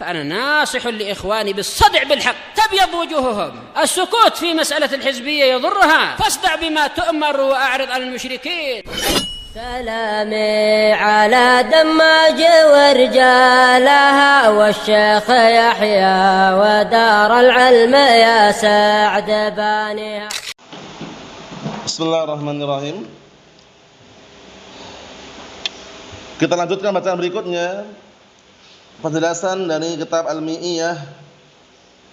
فأنا ناصح لإخواني بالصدع بالحق تبيض وجوههم. السكوت في مسألة الحزبية يضرها، فاصدع بما تؤمر وأعرض عن المشركين. سلامي على دماج ورجالها والشيخ يحيى ودار العلم يا سعد بانيها. Bismillahirrahmanirrahim. Kita lanjutkan bacaan berikutnya. Penjelasan dari kitab Al-Mi'iyah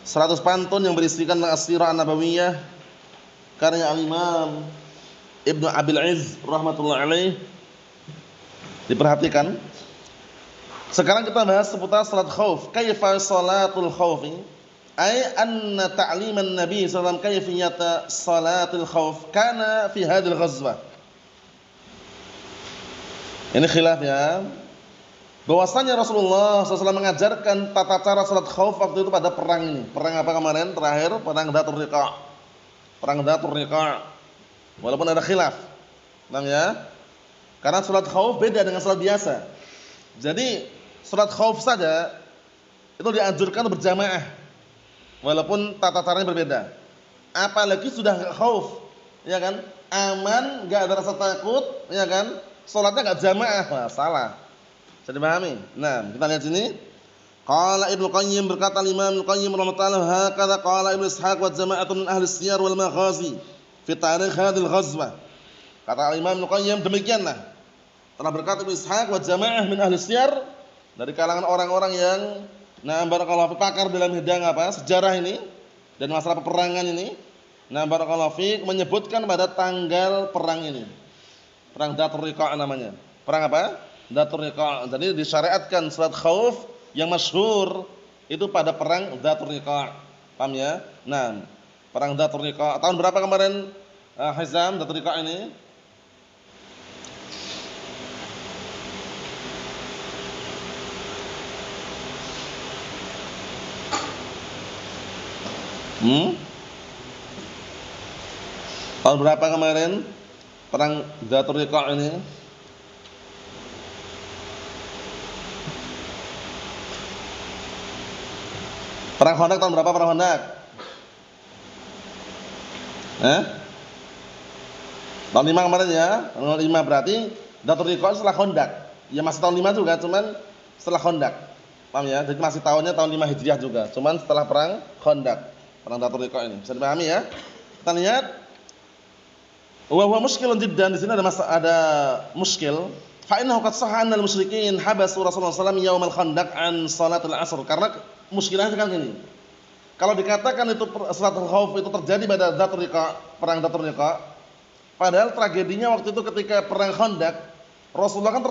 100 pantun yang berisikan as-sirah an-nabawiyah karya Al-Imam Ibnu Abil Izz rahmatullahi alaih. Diperhatikan. Sekarang kita bahas seputar salat khauf. Kaifa salatul khaufi? Ai anna ta'liman Nabi sallallahu alaihi wasallam kaifiyata salatul khauf kana fi hadhihi al-ghazwah. Ini khilaf ya. Bahwasanya Rasulullah SAW mengajarkan tata cara salat khauf waktu itu pada perang ini. Perang apa kemarin? Terakhir perang Dzatur Riqa'. Perang Dzatur Riqa'. Walaupun ada khilaf. Paham ya? Karena salat khauf beda dengan salat biasa. Jadi salat khauf saja itu dianjurkan berjamaah. Walaupun tata caranya berbeda. Apalagi sudah enggak khauf, ya kan? Aman, enggak ada rasa takut, ya kan? Salatnya enggak jamaah, wah, salah. Bisa dipahami? Nah, kita lihat sini. Qala Ibnu Qayyim, berkata Imam Ibnu Qayyim rahimahullah, hakadha qala Ibnu Ishaq wa jama'atun min ahli siyar wal maghazi fi tarikh hadhihi al-ghazwah. Kata Imam Ibnu Qayyim demikianlah. Telah berkata Ibnu Ishaq wa jama'ah min ahli siyar, dari kalangan orang-orang yang barakallahu fi pakar dalam bidang apa? Sejarah ini dan masalah peperangan ini. Barakallahu fi menyebutkan pada tanggal perang ini. Perang Dzatur Riqa' namanya. Perang apa? Dzatur Riqa'. Jadi disyariatkan salat khauf yang masyhur itu pada perang Dzatur Riqa'. Paham ya? Nah, perang Dzatur Riqa' tahun berapa kemarin Hizam Dzatur Riqa' ini? Tahun berapa kemarin perang Dzatur Riqa' ini? Perang Khandaq tahun berapa perang Khandaq? Tahun 5 kemarin ya. Tahun 5 berarti Dzatur Riqa' setelah Khandaq. Ya masih tahun 5 juga, cuman setelah Khandaq. Paham ya? Jadi masih tahunnya tahun 5 Hijriah juga, cuman setelah perang Khandaq. Perang Dzatur Riqa' ini. Bisa dipahami ya? Kita lihat. Wa huwa mushkilun jiddan, di sini ada muskil. Fa innahu qad sahha anna al-musyrikin habasu Rasulullah sallallahu alaihi wasallam yaum al-Khandaq an salatil asr. Karena muskilahnya kan ini. Kalau dikatakan itu salatul khauf itu terjadi pada Dzatur Riqa', perang Dzatur Riqa', padahal tragedinya waktu itu ketika perang Khandaq, Rasulullah kan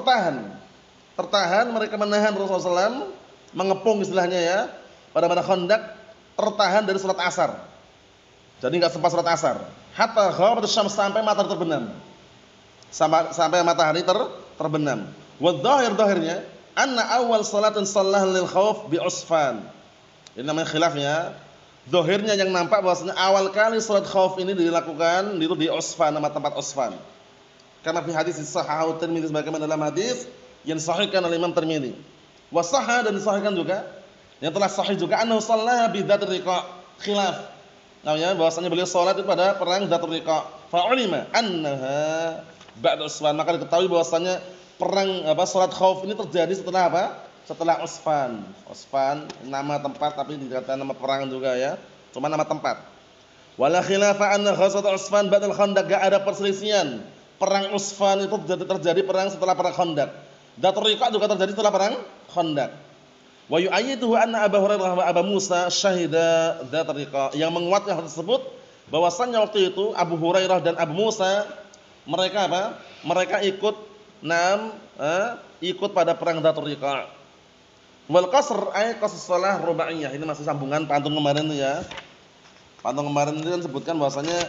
tertahan, mereka menahan Rasulullah SAW, mengepung istilahnya ya, pada Khandaq, tertahan dari salat asar. Jadi enggak sempat salat asar. Hatta ghabat asy-syams, sampai matahari terbenam. Sampai matahari terbenam. Wa dhahirnya anna awal salatin shallaha lil khauf bi Usfan. Ini namanya khilaf ya. Zahirnya yang nampak bahwasanya awal kali salat khauf ini dilakukan itu di Usfan, nama tempat Usfan. Karena fi hadis sahahu Tirmidzi, sebagaimana dalam hadis yang sahihkan oleh Imam Tirmidzi. Wa sahha, dan disahihkan juga, yang telah sahih juga, annahu shallaha bi Dzatur Riqa'. Khilaf. Namanya bahwasanya beliau salat itu pada perang Dzatur Riqa'. Fa ulima annaha ba'da Usfan. Maka diketahui bahwasanya perang salat khauf ini terjadi setelah apa? Setelah Usfan. Usfan nama tempat, tapi dikatakan nama perang juga ya. Cuma nama tempat. Wala khilafa anna ghazwat Usfan ba'da al-Khandaq, gak ada perselisihan. Perang Usfan itu terjadi perang setelah perang Khandaq. Dzatur Riqa' juga terjadi setelah perang Khandaq. Wa yu'ayyiduhu anna Abu Hurairah wa Abu Musa syahida Dzatur Riqa'. Yang menguatkan hal tersebut bahwasannya waktu itu Abu Hurairah dan Abu Musa mereka apa? Mereka ikut ikut pada perang Dzatur Riqa'. Wal qasr ay qasr shalah rubaiyah. Ini masih sambungan pantun kemarin itu ya. Pantun kemarin itu kan sebutkan bahwasanya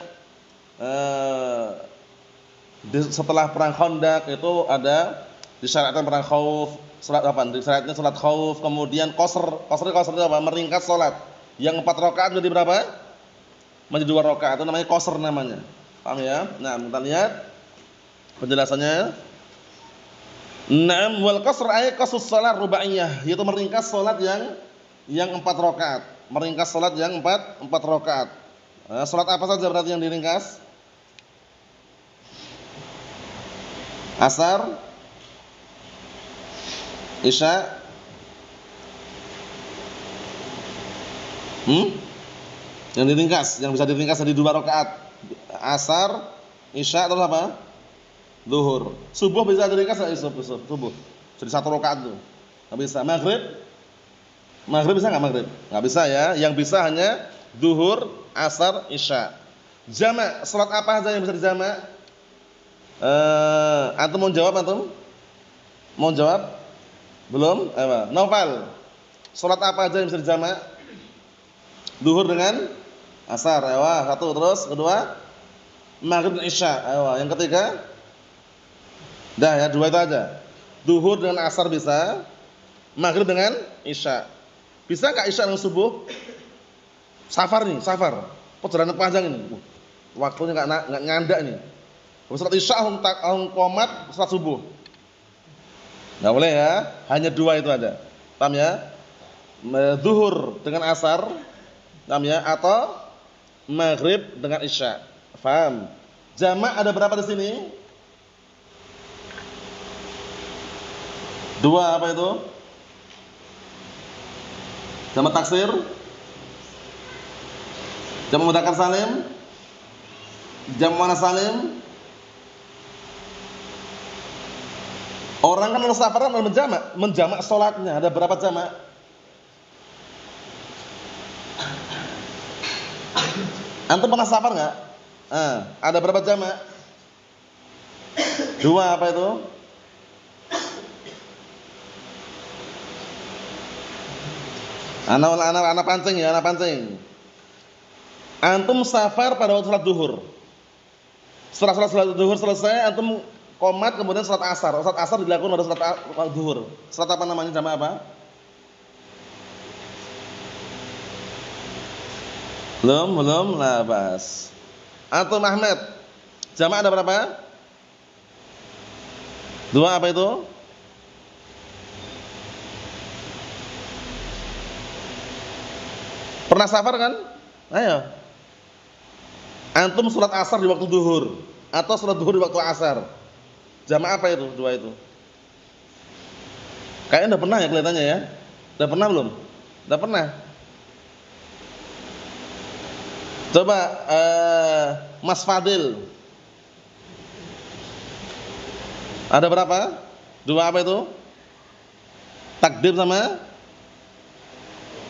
setelah perang Khandaq itu ada disyariatkan perang khauf, salat apa? Disyariatkan salat khauf, kemudian qasr itu apa? Meringkas salat. Yang 4 rakaat menjadi berapa? Menjadi 2 rakaat. Itu namanya qasr namanya. Paham ya? Nah, kita lihat penjelasannya. Naam, wal qasr ay qasus shalah rubaiyah, yaitu meringkas salat yang yang 4 rakaat. Meringkas salat yang 4 rakaat. Salat apa saja berarti yang diringkas? Asar, Isya, yang diringkas, yang bisa diringkas jadi 2 rakaat. Asar, Isya, terus apa? Zuhur. Subuh bisa diringkas enggak subuh? Jadi 1 rakaat tuh. Enggak bisa. Maghrib bisa enggak maghrib? Enggak bisa ya. Yang bisa hanya zuhur, asar, Isya. Jamak, salat apa saja yang bisa dijamak? Antum mau jawab antum? Mau jawab? Belum? Ayo, Naufal. Salat apa aja yang bisa dijamak? Zuhur dengan asar. Ayo, 1 terus, kedua maghrib dan isya. Ayo, yang ketiga? Dah ya, 2 itu aja. Zuhur dengan asar bisa, maghrib dengan isya. Bisa enggak isya dengan subuh? Safar nih, safar. Perjalanan panjang ini. Waktunya enggak ngandak nih. Habis salat isya qomat salat subuh. Enggak boleh ya, hanya 2 itu aja. Paham ya? Zuhur dengan asar, paham ya? Atau maghrib dengan isya. Paham? Jamak ada berapa di sini? 2 apa itu? Jamak taksir? Jamak mudzakkar salim? Jamak muannats salim? Orang kan kalau safar kan menjamak salatnya. Ada berapa jamak? Antum pernah safar enggak? Ada berapa jamak? 2 apa itu? Anak pancing ya, anak pancing. Antum safar pada waktu salat zuhur. Setelah salat zuhur selesai, antum qomat kemudian salat asar. Salat asar dilakukan pada salat zuhur. Salat apa namanya, jamak apa? Belum, lah bas. Antum Ahmad, jamak ada berapa? 2 apa itu? Pernah safar kan? Ayo. Antum salat asar di waktu zuhur atau salat zuhur di waktu asar. Jamak apa itu? 2 itu. Kayaknya udah pernah ya kelihatannya ya. Udah pernah belum? Udah pernah. Coba Mas Fadil. Ada berapa? 2 apa itu? Takdim sama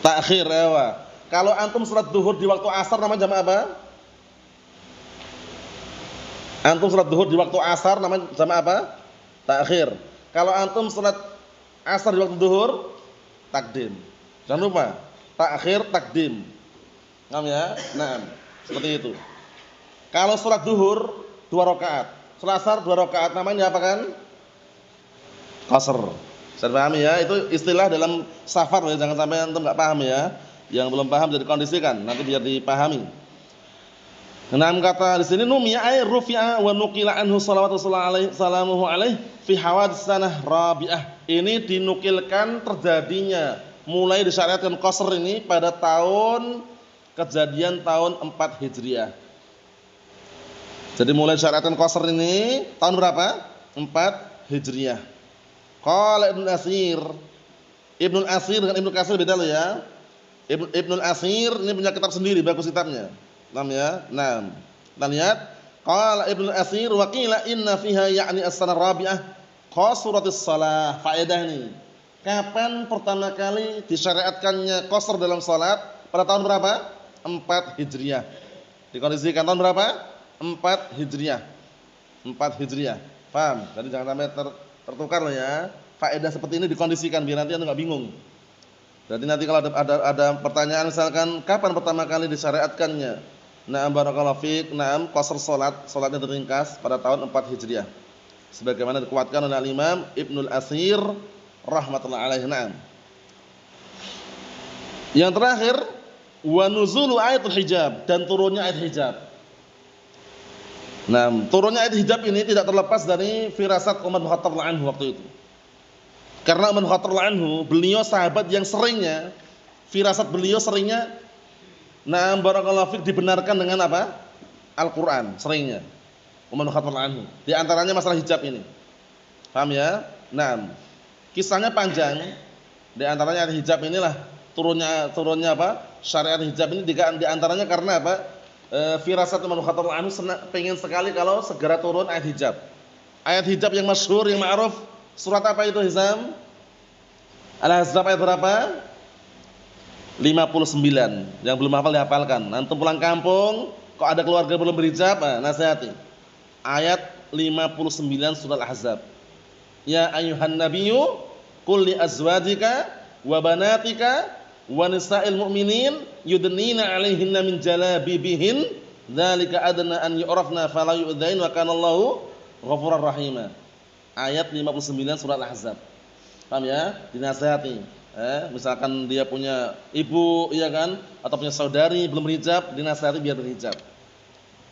takhir. Ewa. Kalau antum salat zuhur di waktu asar namanya jamak apa? Antum salat zuhur di waktu asar namanya jamak apa? Takhir. Kalau antum salat asar di waktu zuhur, takdim. Jangan lupa, takhir, takdim. Paham ya? Nah, seperti itu. Kalau salat zuhur 2 rakaat, salat asar 2 rakaat, namanya apa kan? Qasr. Saya pahami ya, itu istilah dalam safar ya, jangan sampai antum enggak paham ya. Yang belum paham jadi kondisikan, nanti biar dipahami. Enam kata di sini numiya ay rufi'a wa nuqila anhu salamuhu alaihi fi hawadits sanah rabi'ah. Ini dinukilkan terjadinya mulai disyariatkan qasr ini pada kejadian tahun 4 Hijriah. Jadi mulai disyariatkan qasr ini tahun berapa? 4 Hijriah. Qala Ibnu Asir. Ibnu Asir dengan Ibnu Katsir beda loh ya. Ibnu Asir ini punya kitab sendiri, bagus kitabnya. Paham ya? Nah, kita lihat qala Ibnu Asir wa qila inna fiha ya'ni as-sanah rabi'ah qasratis shalah. Faedah ini. Kapan pertama kali disyariatkannya qasr dalam salat? Pada tahun berapa? 4 Hijriah. Dikondisikan tahun berapa? 4 Hijriah. 4 Hijriah. Paham? Jadi jangan sampai tertukar loh ya. Faedah seperti ini dikondisikan biar nanti Anda enggak bingung. Jadi nanti kalau ada pertanyaan misalkan kapan pertama kali disyariatkannya? Na'am barakallahu fiik, na'am qasr salatnya diringkas pada tahun 4 Hijriah. Sebagaimana dikuatkan oleh Imam Ibnu Asir rahmatullahi alaihi. Na'am. Yang terakhir wa nuzulu ayatul hijab, dan turunnya ayat hijab. Nah, turunnya ayat hijab ini tidak terlepas dari firasat Umar bin Khattab radhiyallahu anhu waktu itu. Karena Umar bin Khattab radhiyallahu anhu beliau sahabat yang seringnya firasat beliau seringnya barakallahu fik dibenarkan dengan apa? Al-Qur'an seringnya. Umar bin Khattab anhu. Di antaranya masalah hijab ini. Paham ya? Naam. Kisahnya panjang. Di antaranya ayat hijab inilah turunnya apa? Syariat hijab ini di antaranya karena apa? Firasat Umar bin Khattab anhu pengen sekali kalau segera turun ayat hijab. Ayat hijab yang masyhur, yang ma'ruf, surat apa itu Hizam? Al-Ahzab ayat berapa? 59. Yang belum hafal dihafalkan. Antum pulang kampung, kok ada keluarga belum berhijab, nasihati. Ayat 59 surat Al-Ahzab. Ya ayyuhan nabiyyu qul li azwajika wa banatika wa nisa'il mu'minin yudnina 'alaihinna min jalabibihin dzalika adna an yu'rafna fala yu'dzain wa kana Allahu ghafurur rahim. Ayat 59 surat Al-Ahzab. Paham ya? Dinasihati. Misalkan dia punya ibu, iya kan, atau punya saudari belum berhijab, dinasihati biar berhijab.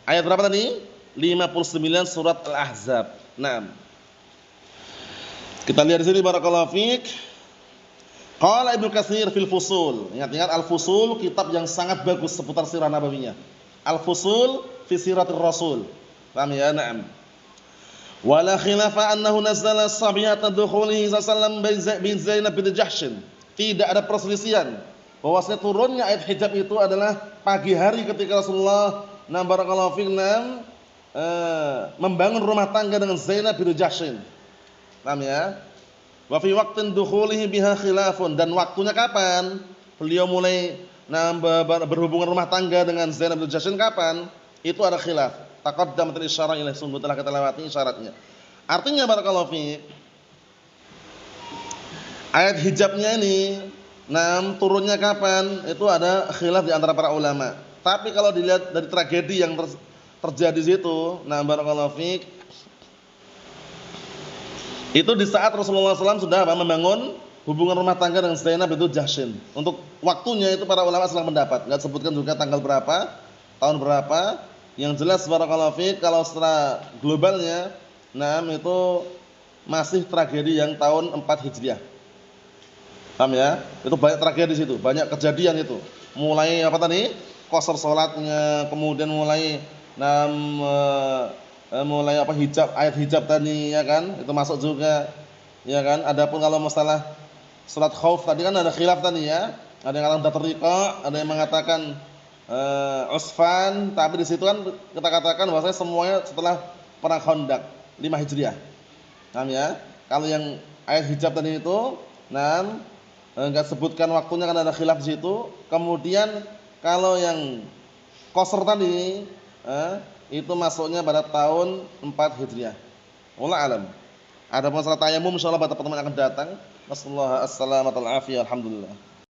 Ayat berapa tadi? 59 surat Al-Ahzab. Naam. Kita lihat di sini barakallahu fiik. Qala Ibnu Katsir fil Fusul. Ingat-ingat Al-Fusul kitab yang sangat bagus seputar sirah nabawiyah. Al-Fusul fi siratir Rasul. Paham ya? Naam. Wala khilafa annahu nazzala sabiyata dukhulihi sallallahu bin Zainab bin Jahsy. Tidak ada perselisihan bahwasanya turunnya ayat hijab itu adalah pagi hari ketika Rasulullah barakallahu fiik membangun rumah tangga dengan Zainab bin Jahsy. Paham ya? Wa fi waqtin dukhulihi biha khilafun, dan waktunya kapan beliau mulai berhubungan rumah tangga dengan Zainab bin Jahsy kapan? Itu ada khilaf. Taqaddam al-isyarah ilaih, sungguh telah kita lewati isyaratnya. Artinya barakallahu fiik, ayat hijabnya ini turunnya kapan? Itu ada khilaf di antara para ulama. Tapi kalau dilihat dari tragedi yang terjadi di situ, barakallahu fiik, itu di saat Rasulullah SAW sudah membangun hubungan rumah tangga dengan Zainab bintu Jahsy. Untuk waktunya itu para ulama sedang mendapat, enggak sebutkan juga tanggal berapa, tahun berapa. Yang jelas barakallahu fiik, kalau secara globalnya itu masih tragedi yang tahun 4 Hijriah. Paham ya? Itu banyak tragedi di situ, banyak kejadian itu. Mulai apa tadi? Qasar salatnya, kemudian mulai apa hijab, ayat hijab tadi ya kan? Itu masuk juga. Ya kan? Adapun kalau masalah salat khauf tadi kan ada khilaf tadi ya. Ada yang mengatakan datriqa, ada yang mengatakan Usfan, tapi di situ kan kita katakan bahwasanya semuanya setelah perang Khandaq 5 Hijriah. Paham ya? Kalau yang ayat hijab tadi itu enggak sebutkan waktunya karena ada khilaf di situ. Kemudian kalau yang qasr tadi itu masuknya pada tahun 4 Hijriah. Wallahu alam. Ada masalah tayamum insyaallah pada pertemuan akan datang. Wassallallahu assalamu alaihi wa alhamdulillah.